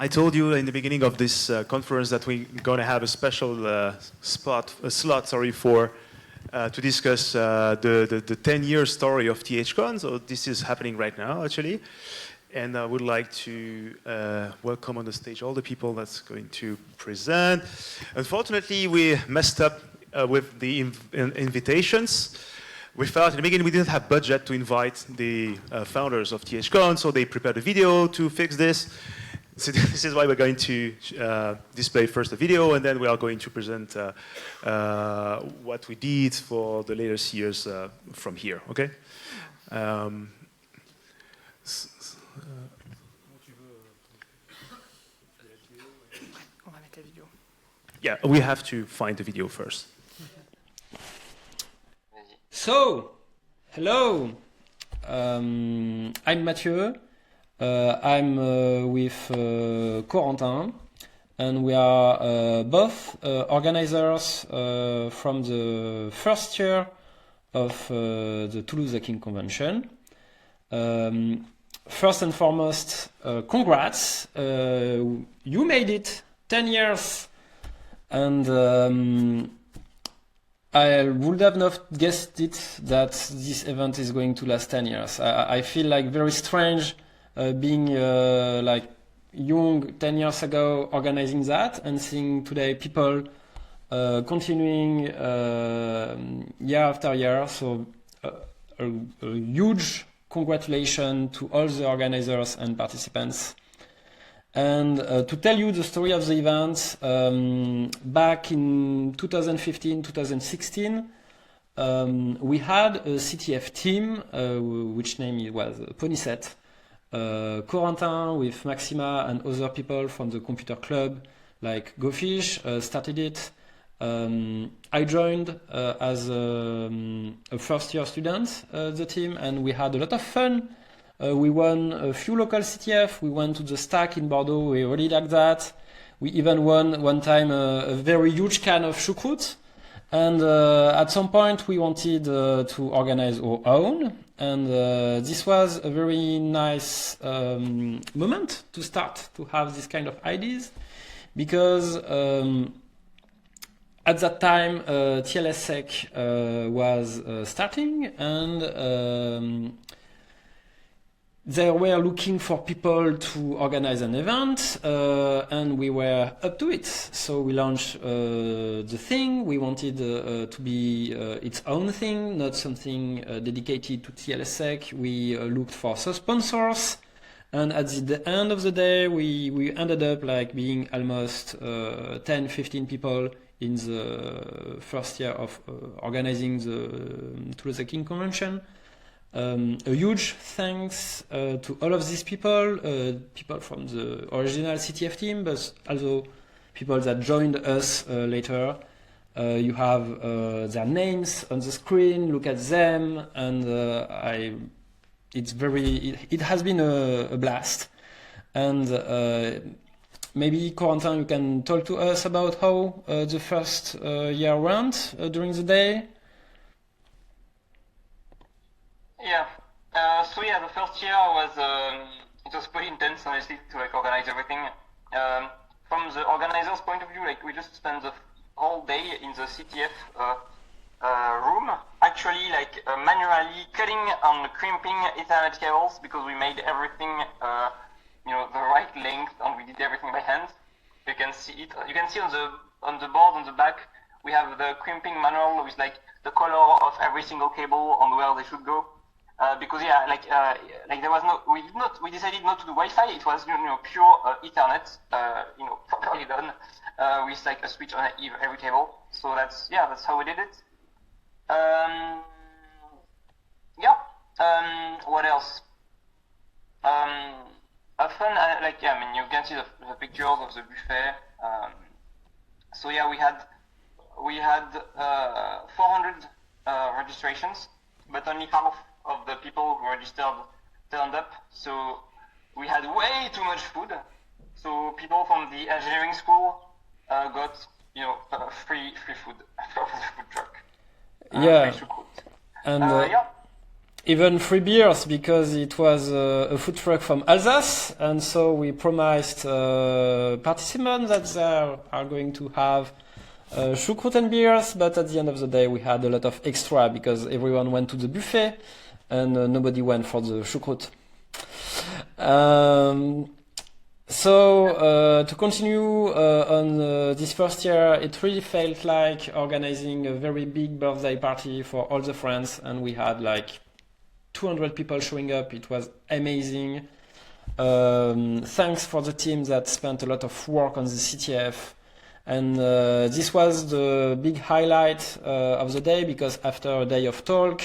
I told you in the beginning of this conference that we're going to have a special slot, for to discuss the 10-year story of THCon. So this is happening right now, actually. And I would like to welcome on the stage all the people that's going to present. Unfortunately, we messed up with the invitations. We felt in the beginning we didn't have budget to invite the founders of THCon, so they prepared a video to fix this. So this is why we're going to display first the video, and then we are going to present what we did for the latest years from here, okay? Yeah, we have to find the video first. So, hello, I'm Mathieu. I'm with Corentin, and we are both organizers from the first year of the Toulouse Hacking Convention. First and foremost, congrats! You made it 10 years, and I would have not guessed it that this event is going to last 10 years. I feel like very strange being like young 10 years ago organizing that and seeing today people continuing year after year. So a huge congratulations to all the organizers and participants. And to tell you the story of the event, back in 2015-2016, we had a CTF team, which name was Ponyset. Corentin with Maxima and other people from the computer club like GoFish started it. I joined as a first year student the team, and we had a lot of fun. We won a few local CTF. We went to the Stack in Bordeaux. We really liked that. We even won one time a very huge can of choucroute. And at some point we wanted to organize our own. And this was a very nice moment to start to have this kind of ideas. Because at that time TLSSEC was starting, and they were looking for people to organize an event, and we were up to it. So we launched the thing. We wanted to be its own thing, not something dedicated to TLSSEC. We looked for sponsors, and at the end of the day, we ended up like being almost 10-15 people in the first year of organizing the Toulouse Hacking Convention. A huge thanks to all of these people, people from the original CTF team, but also people that joined us later. You have their names on the screen. Look at them, and it has been a blast. And maybe Corentin, you can talk to us about how the first year went during the day. Yeah. So yeah, the first year was it was pretty intense, honestly, to like organize everything. From the organizers' point of view, like we just spent the whole day in the CTF room, actually like manually cutting and crimping Ethernet cables, because we made everything the right length, and we did everything by hand. You can see it. You can see on the board on the back we have the crimping manual with like the color of every single cable and where they should go. Because yeah, like there was no, we decided not to do Wi-Fi. It was pure Ethernet, properly done, with like a switch on every cable. So that's how we did it. What else? Fun, you can see the pictures of the buffet. So yeah, we had 400 registrations, but only half of the people who registered turned up. So we had way too much food. So people from the engineering school got free food from the food truck. Yeah, and even free beers because it was a food truck from Alsace, and so we promised participants that they are going to have choucroute and beers, but at the end of the day we had a lot of extra because everyone went to the buffet and nobody went for the choucroute. So to continue on this first year, it really felt like organizing a very big birthday party for all the friends, and we had like 200 people showing up. It was amazing. Thanks for the team that spent a lot of work on the CTF. And this was the big highlight of the day because after a day of talk,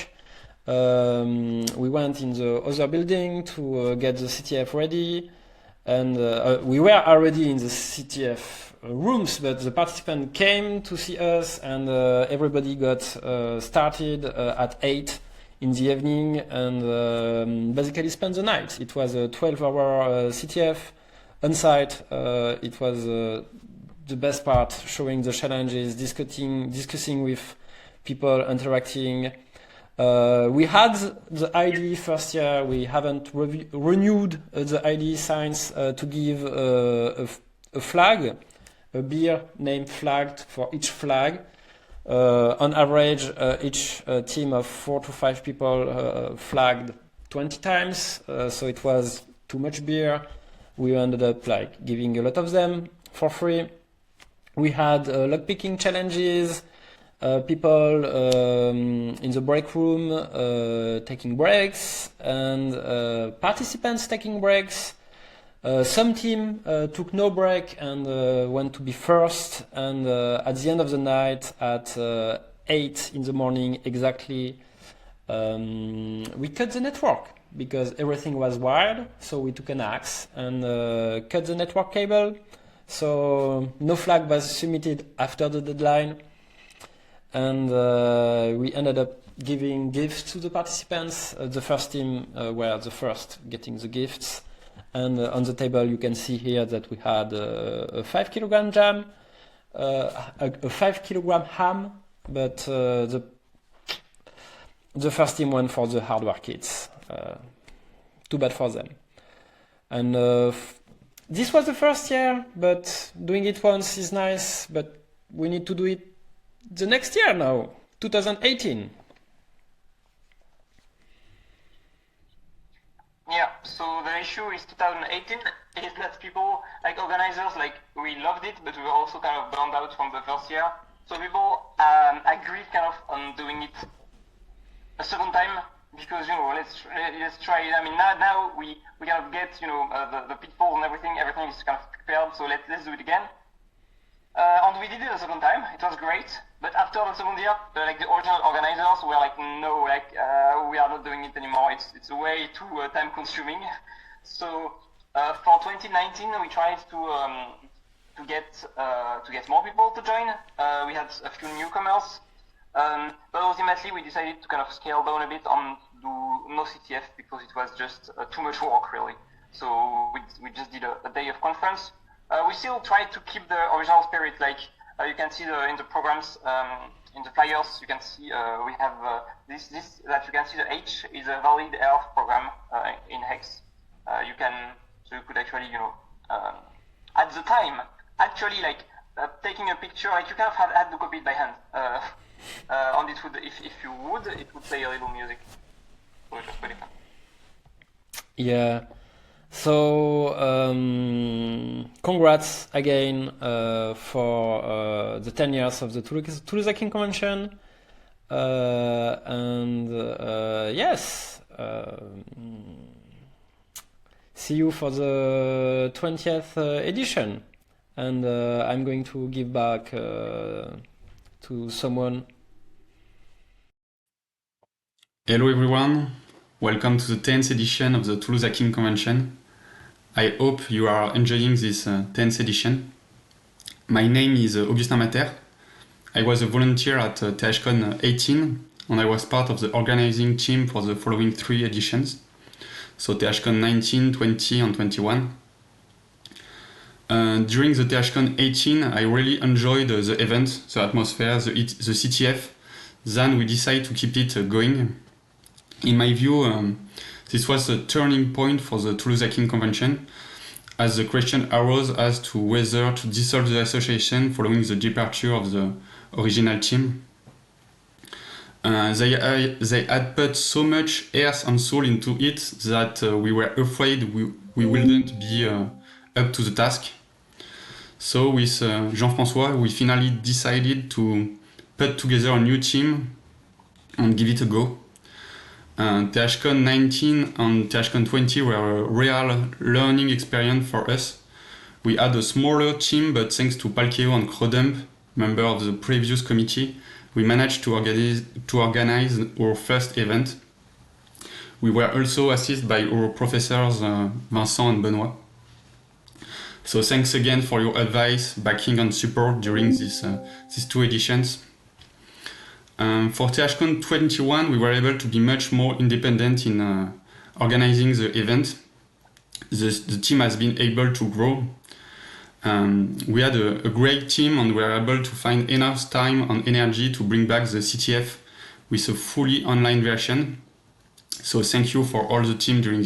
we went in the other building to get the CTF ready. And we were already in the CTF rooms, but the participants came to see us, and everybody got started at 8 in the evening and basically spent the night. It was a 12-hour CTF on site. It was the best part, showing the challenges, discussing with people, interacting. We had the ID first year. We haven't renewed the ID signs to give a flag, a beer name flagged for each flag. On average, each team of 4 to 5 people flagged 20 times, so it was too much beer. We ended up like giving a lot of them for free. We had lockpicking challenges. People in the break room taking breaks, and participants taking breaks. Some team took no break and went to be first, and at the end of the night at 8 in the morning exactly, we cut the network because everything was wired, so we took an axe and cut the network cable, so no flag was submitted after the deadline. And we ended up giving gifts to the participants. The first team were the first getting the gifts. And on the table you can see here that we had a 5 kilogram jam, a 5 kilogram ham, but the first team went for the hardware kits. Too bad for them. And this was the first year, but doing it once is nice, but we need to do it the next year now, 2018. Yeah, so the issue is 2018 is that people, like organizers, like we loved it, but we were also kind of burned out from the first year. So people agreed kind of on doing it a second time because, you know, let's try it. I mean, now we kind of get, you know, the pitfalls and everything is kind of prepared, so let's do it again. And we did it a second time. It was great. But after the second year, like the original organizers were like, no, like we are not doing it anymore. It's way too time consuming. So for 2019, we tried to get more people to join. We had a few newcomers, but ultimately we decided to kind of scale down a bit on do no CTF because it was just too much work really. So we just did a day of conference. We still try to keep the original spirit, like you can see in the programs, in the flyers, you can see we have this that you can see the H is a valid health program in Hex. You could actually, you know, at the time, actually like taking a picture, like you kind of had to copy it by hand. And it would, if you would, it would play a little music. So it was pretty fun. Yeah. So congrats again for the 10 years of the Toulouse Hacking Convention, and yes, see you for the 20th edition, and I'm going to give back to someone. Hello everyone, welcome to the 10th edition of the Toulouse Hacking Convention. I hope you are enjoying this 10th edition. My name is Augustin Mater. I was a volunteer at THCon 18 and I was part of the organizing team for the following 3 editions. So THCon 19, 20 and 21. During the THCon 18 I really enjoyed the event, the atmosphere, the CTF. Then we decided to keep it going. In my view, this was a turning point for the Toulouse Hacking Convention, as the question arose as to whether to dissolve the association following the departure of the original team. They had put so much earth and soul into it that we were afraid we wouldn't be up to the task. So with Jean-François, we finally decided to put together a new team and give it a go. THCon 19 and THCon 20 were a real learning experience for us. We had a smaller team, but thanks to Palkeo and Crodump, member of the previous committee, we managed to organize our first event. We were also assisted by our professors Vincent and Benoit. So thanks again for your advice, backing and support during these 2 editions. For THCon 21, we were able to be much more independent in organizing the event. The team has been able to grow. We had a great team and we were able to find enough time and energy to bring back the CTF with a fully online version. So thank you for all the team during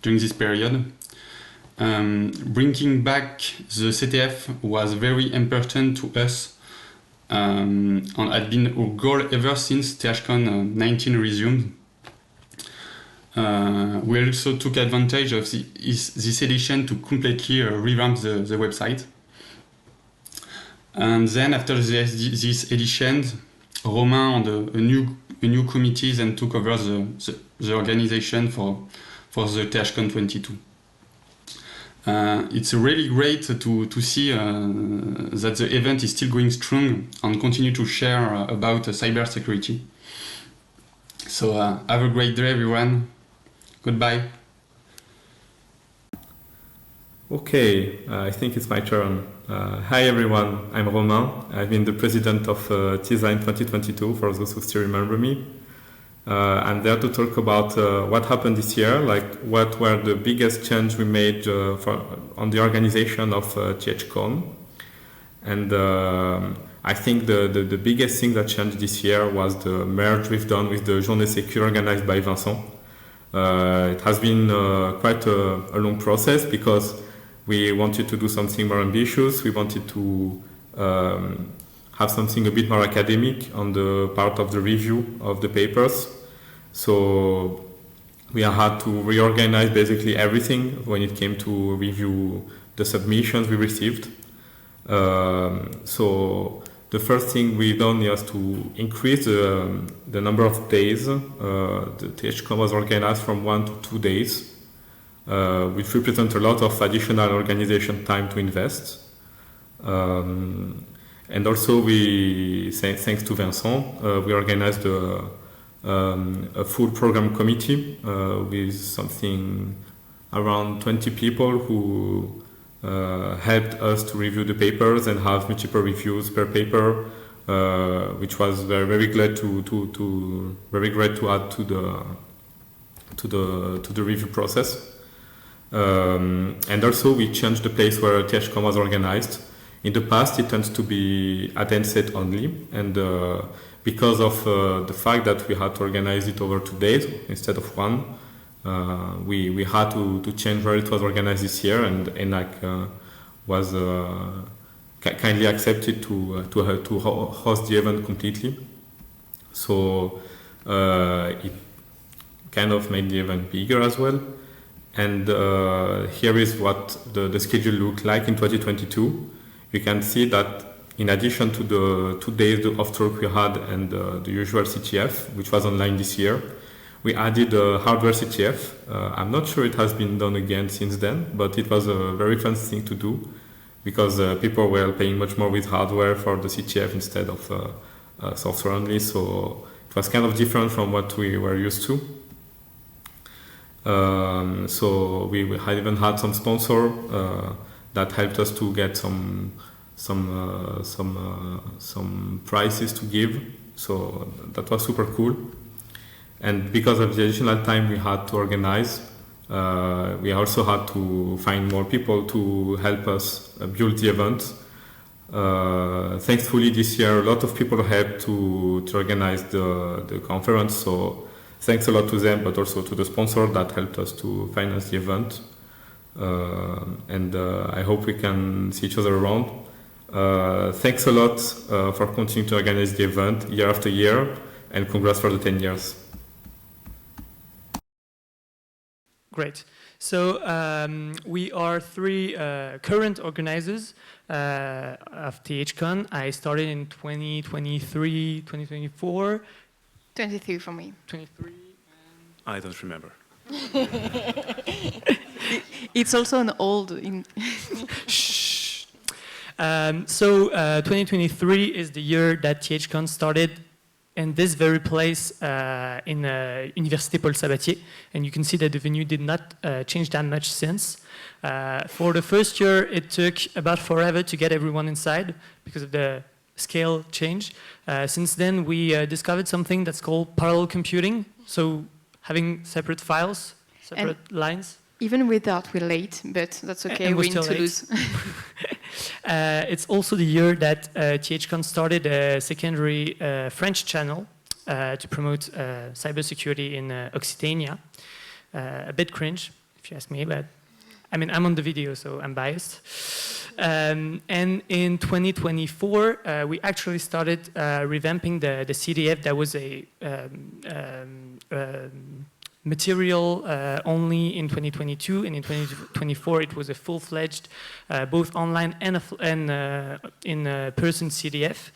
this period. Bringing back the CTF was very important to us and had been our goal ever since THCon 19 resumed. We also took advantage of this edition to completely revamp the website. And then after this edition, Romain and a new committee then took over the organization for the THCon 22. It's really great to see that the event is still going strong and continue to share about cybersecurity. So have a great day, everyone. Goodbye. Okay, I think it's my turn. Hi everyone, I'm Romain. I've been the president of TISA in 2022, for those who still remember me. I'm there to talk about what happened this year, like what were the biggest change we made on the organization of THCon. And I think the biggest thing that changed this year was the merge we've done with the Journée Sécure organized by Vincent. It has been quite a long process because we wanted to do something more ambitious. We wanted to have something a bit more academic on the part of the review of the papers. So we had to reorganize basically everything when it came to review the submissions we received. So the first thing we've done is to increase the number of days. The THCon was organized from 1 to 2 days, which represent a lot of additional organization time to invest. And also, thanks to Vincent, we organized a full program committee with something around 20 people who helped us to review the papers and have multiple reviews per paper, which was very great to add to the review process. And also, we changed the place where THCon was organized. In the past, it tends to be at NSET only, and because of the fact that we had to organize it over 2 days instead of 1, we had to change where it was organized this year, and ENAC was kindly accepted to host the event completely. So it kind of made the event bigger as well. And here is what the schedule looked like in 2022. You can see that in addition to the 2 days of talk we had and the usual CTF, which was online this year, we added a hardware CTF. I'm not sure it has been done again since then, but it was a very fun thing to do because people were paying much more with hardware for the CTF instead of software only. So it was kind of different from what we were used to. So we had even had some sponsor that helped us to get some prizes to give. So that was super cool. And because of the additional time we had to organize, we also had to find more people to help us build the event. Thankfully, this year a lot of people helped to organize the conference. So thanks a lot to them, but also to the sponsor that helped us to finance the event. And I hope we can see each other around. Thanks a lot for continuing to organize the event year after year, and congrats for the 10 years. Great. So we are three current organizers of THCon. I started in 2023, 2024. 23 for me. 23. I don't remember. It's also an old. Shh. 2023 is the year that THCon started in this very place in Université Paul Sabatier, and you can see that the venue did not change that much since. For the first year, it took about forever to get everyone inside because of the scale change. Since then, we discovered something that's called parallel computing, so having separate files, separate lines. Even without, we're late, but that's okay, And we're we're in still Toulouse. It's also the year that THCon started a secondary French channel to promote cybersecurity in Occitania. A bit cringe, if you ask me, but I mean, I'm on the video, so I'm biased. And in 2024, we actually started revamping the CDF. That was a material only in 2022, and in 2024 it was a full-fledged, both online and in-person CDF.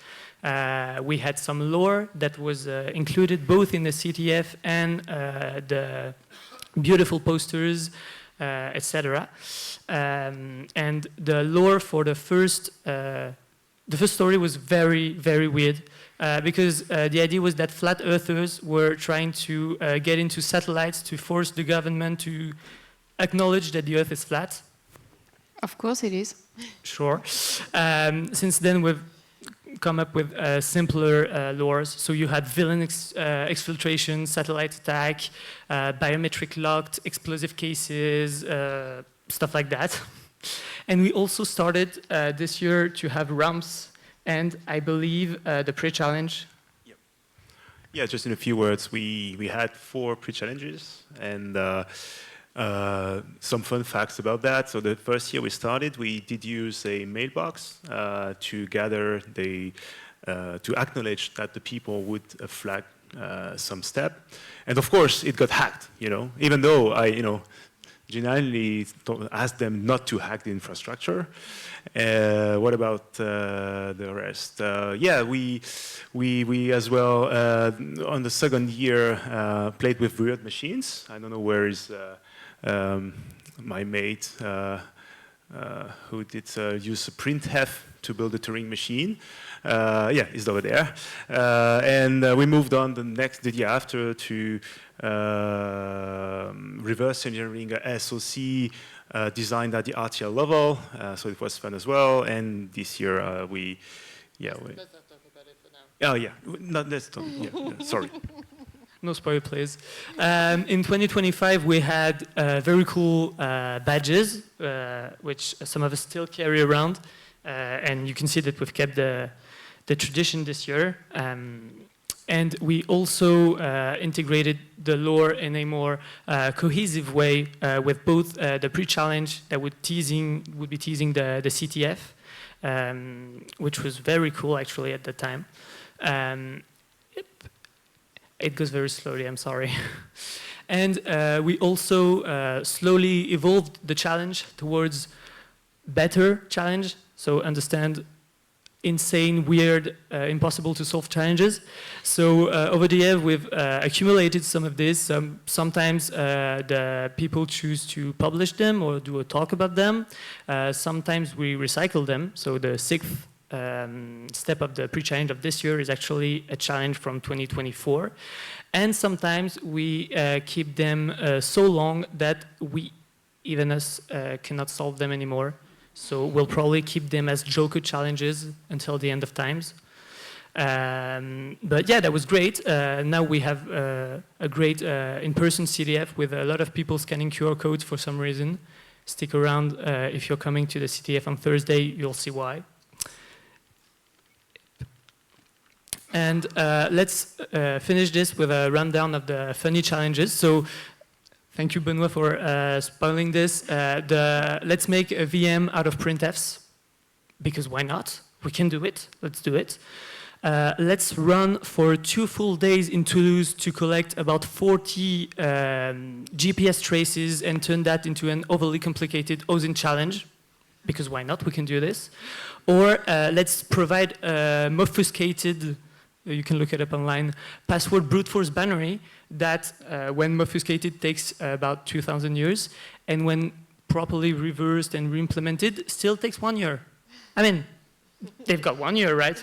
We had some lore that was included both in the CDF and the beautiful posters, etc. And the lore for the first story was very, very weird. Because the idea was that flat earthers were trying to get into satellites to force the government to acknowledge that the earth is flat. Of course it is. Sure. Since then we've come up with simpler lores. So you had villain exfiltration, satellite attack, biometric locked, explosive cases, stuff like that. And we also started this year to have ramps. And I believe the pre-challenge. Yep. Yeah, just in a few words, we had 4 pre-challenges, and some fun facts about that. So the first year we started, we did use a mailbox to gather to acknowledge that the people would flag some step, and of course it got hacked. Even though I genuinely asked them not to hack the infrastructure. What about the rest? Yeah, we as well on the second year played with weird machines. I don't know where is my mate who did use a printf to build a Turing machine. Yeah, he's over there. And we moved on the year after to reverse engineering a SoC designed at the RTL level, so it was fun as well. And this year let's not talk about it for now. Oh yeah, let's talk. Yeah, sorry. No spoiler, please. In 2025, we had very cool badges, which some of us still carry around, and you can see that we've kept the tradition this year. And we also integrated the lore in a more cohesive way with both the pre-challenge that would be teasing the CTF, which was very cool actually at the time. It goes very slowly, I'm sorry. And we also slowly evolved the challenge towards better challenge, so understand insane, weird, impossible to solve challenges. So over the year, we've accumulated some of this. Sometimes the people choose to publish them or do a talk about them. Sometimes we recycle them. So the 6th step of the pre-challenge of this year is actually a challenge from 2024. And sometimes we keep them so long that we, even us, cannot solve them anymore. So we'll probably keep them as Joker challenges until the end of times. But yeah, that was great. Now we have a great in-person CDF with a lot of people scanning QR codes for some reason. Stick around if you're coming to the CDF on Thursday, you'll see why. And let's finish this with a rundown of the funny challenges. So thank you, Benoit, for spoiling this. Let's make a VM out of printfs, because why not? We can do it. Let's do it. Let's run for 2 full days in Toulouse to collect about 40 GPS traces and turn that into an overly complicated OSINT challenge, because why not? We can do this. Or let's provide a obfuscated, you can look it up online, password brute force binary that when obfuscated takes about 2,000 years, and when properly reversed and re-implemented still takes 1 year. I mean, they've got 1 year, right?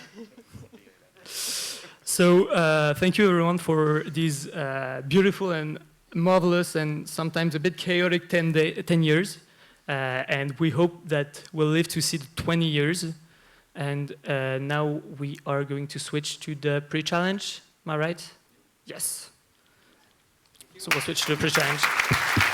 So thank you everyone for these beautiful and marvelous and sometimes a bit chaotic 10 years. And we hope that we'll live to see the 20 years. And now we are going to switch to the pre-challenge. Am I right? Yes. So we'll switch to the pre-challenge.